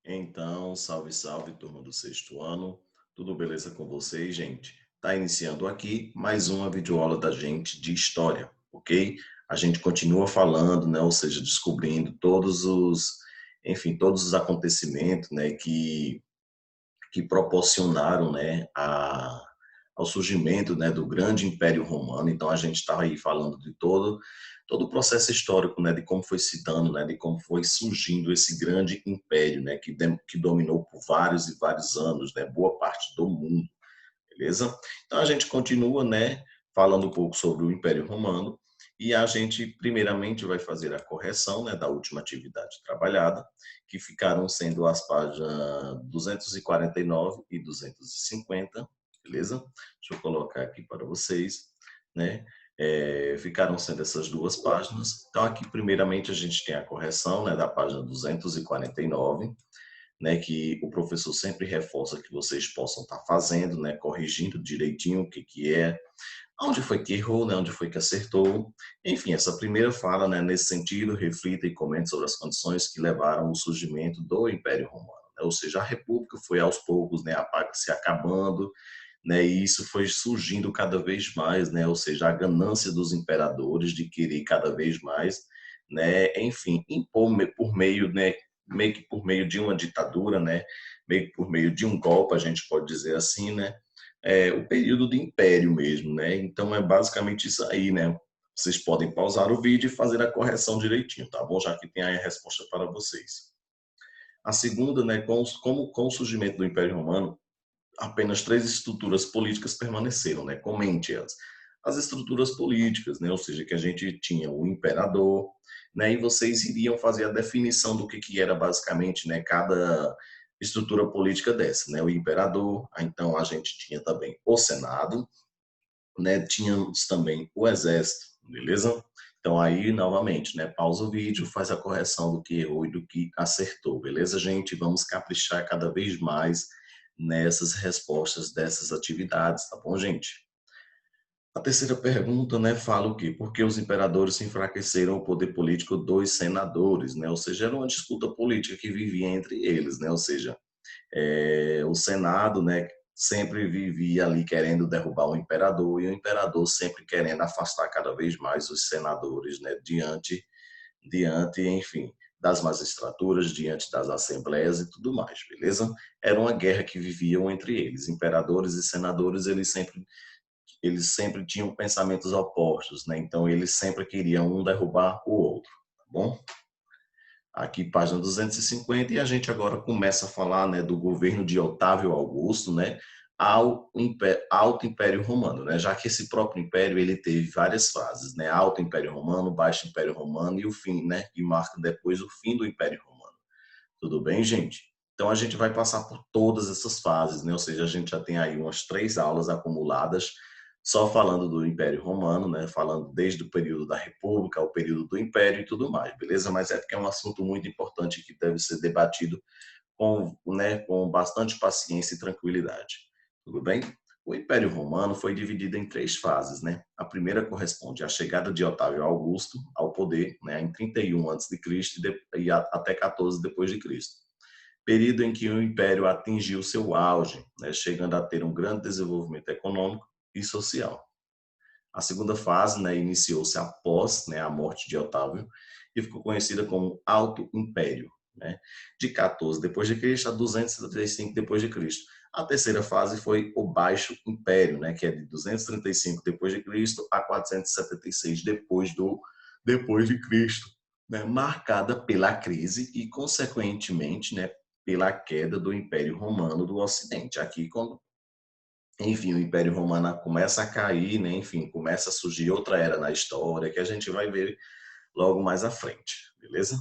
Então, salve, salve, turma do sexto ano. Tudo beleza com vocês, gente? Tá iniciando aqui mais uma videoaula da gente de história, ok? A gente continua falando, né, ou seja, descobrindo todos os acontecimentos, né, que proporcionaram, né, ao surgimento, né, do grande Império Romano. Então a gente está aí falando de todo o processo histórico, né, de como foi se dando, né, de como foi surgindo esse grande império, né, que dominou por vários e vários anos, né, boa parte do mundo, beleza? Então a gente continua, né, falando um pouco sobre o Império Romano e a gente primeiramente vai fazer a correção, né, da última atividade trabalhada, que ficaram sendo as páginas 249 e 250, beleza? Deixa eu colocar aqui para vocês, né? Ficaram sendo essas duas páginas. Então aqui primeiramente a gente tem a correção, né, da página 249, né, que o professor sempre reforça que vocês possam estar fazendo, né, corrigindo direitinho o que que é, onde foi que errou, né, onde foi que acertou. Enfim, essa primeira fala, né, nesse sentido, reflita e comente sobre as condições que levaram ao surgimento do Império Romano, né? Ou seja, a República foi aos poucos, né, se acabando, né, e isso foi surgindo cada vez mais, né, ou seja, a ganância dos imperadores de querer cada vez mais, né, enfim, impor por meio, né, meio que por meio de uma ditadura, né, meio que por meio de um golpe, a gente pode dizer assim, né, o período de império mesmo, né? Então é basicamente isso aí, né? Vocês podem pausar o vídeo e fazer a correção direitinho, tá bom? Já que tem aí a resposta para vocês. A segunda, né, com o surgimento do Império Romano, apenas três estruturas políticas permaneceram, né? Comente elas. As estruturas políticas, né? Ou seja, que a gente tinha o imperador, né? E vocês iriam fazer a definição do que era basicamente, né? Cada estrutura política dessa, né? O imperador, então a gente tinha também o Senado, né? Tínhamos também o Exército, beleza? Então aí, novamente, né? Pausa o vídeo, faz a correção do que errou e do que acertou, beleza, gente? Vamos caprichar cada vez mais nessas respostas dessas atividades, tá bom, gente? A terceira pergunta, né, fala o quê? Por que os imperadores enfraqueceram o poder político dos senadores, né? Ou seja, era uma disputa política que vivia entre eles, né? Ou seja, o Senado, né, sempre vivia ali querendo derrubar o imperador e o imperador sempre querendo afastar cada vez mais os senadores, né, diante, enfim, das magistraturas, diante das assembleias e tudo mais, beleza? Era uma guerra que viviam entre eles, imperadores e senadores, eles sempre tinham pensamentos opostos, né? Então eles sempre queriam um derrubar o outro, tá bom? Aqui, página 250, e a gente agora começa a falar, né, do governo de Otávio Augusto, né, ao Alto Império Romano, né, já que esse próprio império ele teve várias fases, né, Alto Império Romano, Baixo Império Romano e o fim, né, que marca depois o fim do Império Romano. Tudo bem, gente? Então a gente vai passar por todas essas fases, né? Ou seja, a gente já tem aí umas 3 aulas acumuladas só falando do Império Romano, né? Falando desde o período da República ao período do Império e tudo mais, beleza? Mas é porque é um assunto muito importante que deve ser debatido com bastante paciência e tranquilidade. Tudo bem? O Império Romano foi dividido em 3 fases, né? A primeira corresponde à chegada de Otávio Augusto ao poder, né, em 31 a.C. e até 14 depois de Cristo. Período em que o Império atingiu seu auge, né, chegando a ter um grande desenvolvimento econômico e social. A segunda fase, né, iniciou-se após, né, a morte de Otávio e ficou conhecida como Alto Império, né, de 14 depois de Cristo a 235 depois de Cristo. A terceira fase foi o Baixo Império, né, que é de 235 depois de Cristo a 476 depois de Cristo, né, marcada pela crise e consequentemente, né, pela queda do Império Romano do Ocidente. Aqui quando enfim, o Império Romano começa a cair, né? Enfim, começa a surgir outra era na história que a gente vai ver logo mais à frente, beleza?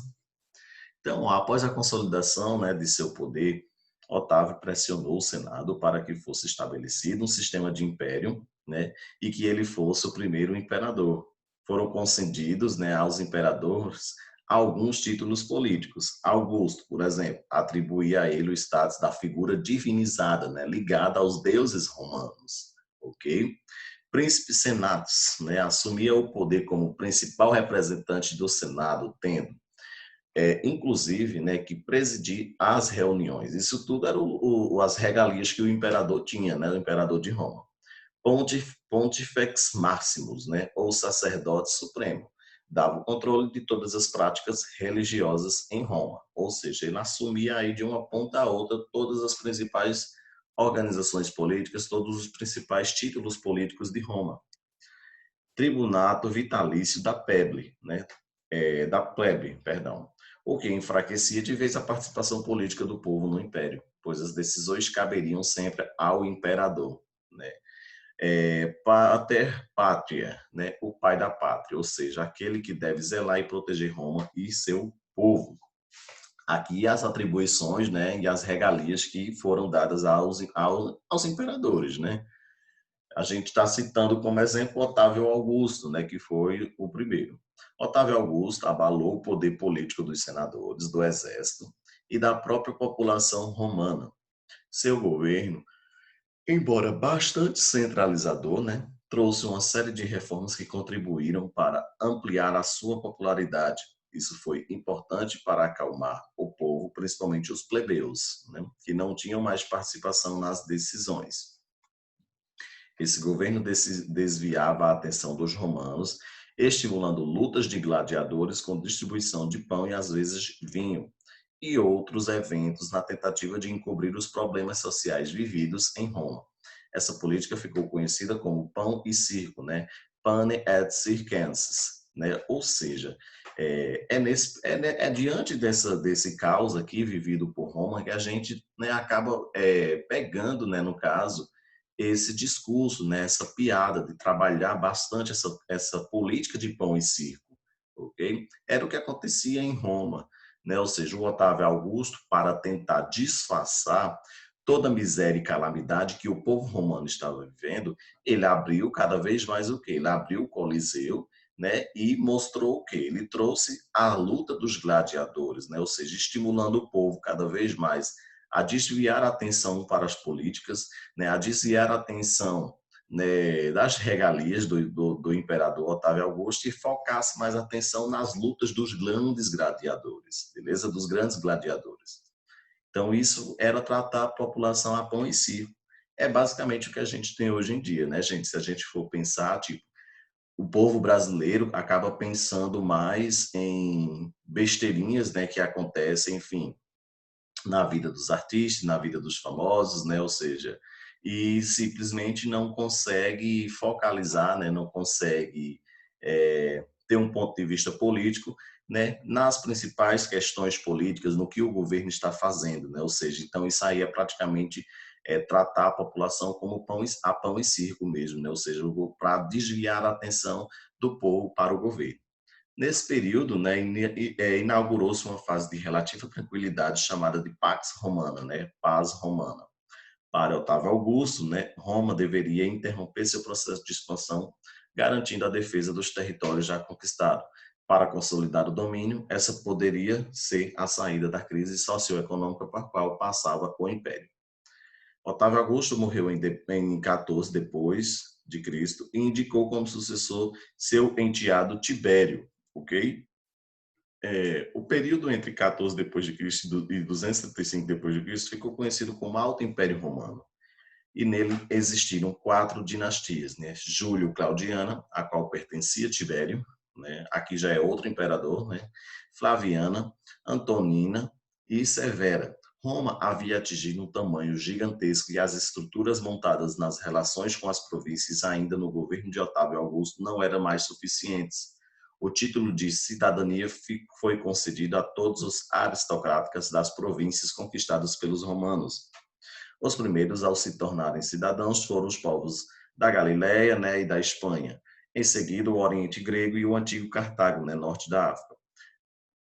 Então, após a consolidação, né, de seu poder, Otávio pressionou o Senado para que fosse estabelecido um sistema de império, né, e que ele fosse o primeiro imperador. Foram concedidos, né, aos imperadores alguns títulos políticos. Augusto, por exemplo, atribuía a ele o status da figura divinizada, né, ligada aos deuses romanos, ok? Príncipe Senatus, né, assumia o poder como principal representante do Senado, tendo inclusive, né, que presidir as reuniões. Isso tudo era as regalias que o imperador tinha, né, o imperador de Roma. Pontifex Maximus, né, ou sacerdote supremo, dava o controle de todas as práticas religiosas em Roma, ou seja, ele assumia aí de uma ponta a outra todas as principais organizações políticas, todos os principais títulos políticos de Roma. Tribunato vitalício da plebe, né, da plebe, perdão, o que enfraquecia de vez a participação política do povo no império, pois as decisões caberiam sempre ao imperador, né? Pater pátria, né? O pai da pátria, ou seja, aquele que deve zelar e proteger Roma e seu povo. Aqui as atribuições, né, e as regalias que foram dadas aos imperadores, né? A gente está citando como exemplo Otávio Augusto, né, que foi o primeiro. Otávio Augusto abalou o poder político dos senadores, do exército e da própria população romana. Seu governo, embora bastante centralizador, né, trouxe uma série de reformas que contribuíram para ampliar a sua popularidade. Isso foi importante para acalmar o povo, principalmente os plebeus, né, que não tinham mais participação nas decisões. Esse governo desviava a atenção dos romanos, estimulando lutas de gladiadores com distribuição de pão e às vezes vinho, e outros eventos na tentativa de encobrir os problemas sociais vividos em Roma. Essa política ficou conhecida como pão e circo, né? Pane et circenses, né? Ou seja, diante desse caos aqui vivido por Roma que a gente, né, acaba pegando, né, no caso, esse discurso, né, essa piada de trabalhar bastante essa política de pão e circo, ok? Era o que acontecia em Roma, né? Ou seja, o Otávio Augusto, para tentar disfarçar toda a miséria e calamidade que o povo romano estava vivendo, ele abriu cada vez mais o quê? Ele abriu o Coliseu, né, e mostrou o quê? Ele trouxe a luta dos gladiadores, né? Ou seja, estimulando o povo cada vez mais a desviar a atenção para as políticas, né, a desviar a atenção, né, das regalias do imperador Otávio Augusto e focasse mais atenção nas lutas dos grandes gladiadores, beleza? Dos grandes gladiadores. Então, isso era tratar a população a pão e circo. É basicamente o que a gente tem hoje em dia, né, gente? Se a gente for pensar, tipo, o povo brasileiro acaba pensando mais em besteirinhas, né, que acontecem, enfim, na vida dos artistas, na vida dos famosos, né? Ou seja, e simplesmente não consegue focalizar, né? Não consegue ter um ponto de vista político, né? Nas principais questões políticas, no que o governo está fazendo, né? Ou seja, então isso aí é praticamente tratar a população como pão e circo mesmo, né? Ou seja, para desviar a atenção do povo para o governo. Nesse período, né, inaugurou-se uma fase de relativa tranquilidade chamada de Pax Romana, né, paz romana. Para Otávio Augusto, né, Roma deveria interromper seu processo de expansão, garantindo a defesa dos territórios já conquistados. Para consolidar o domínio, essa poderia ser a saída da crise socioeconômica para a qual passava o Império. Otávio Augusto morreu em 14 depois de Cristo e indicou como sucessor seu enteado Tibério, ok? O período entre 14 depois de Cristo e 275 depois de Cristo ficou conhecido como Alto Império Romano. E nele existiram 4 dinastias, né? Júlio Claudiana, a qual pertencia Tibério, né? Aqui já é outro imperador, né? Flaviana, Antonina e Severa. Roma havia atingido um tamanho gigantesco e as estruturas montadas nas relações com as províncias ainda no governo de Otávio Augusto não eram mais suficientes. O título de cidadania foi concedido a todos os aristocratas das províncias conquistadas pelos romanos. Os primeiros ao se tornarem cidadãos foram os povos da Galiléia, né, e da Espanha. Em seguida, o Oriente Grego e o antigo Cartago, né, norte da África.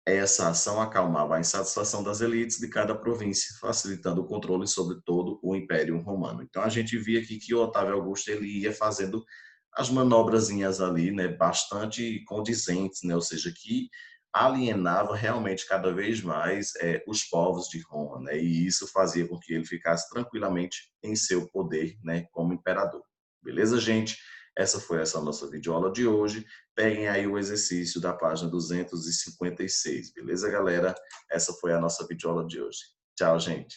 Essa ação acalmava a insatisfação das elites de cada província, facilitando o controle sobre todo o Império Romano. Então a gente via aqui que o Otávio Augusto ele ia fazendo as manobrazinhas ali, né, bastante condizentes, né, ou seja, que alienava realmente cada vez mais os povos de Roma, né, e isso fazia com que ele ficasse tranquilamente em seu poder, né, como imperador. Beleza, gente? Essa foi essa nossa videoaula de hoje. Peguem aí o exercício da página 256, beleza, galera? Essa foi a nossa videoaula de hoje. Tchau, gente.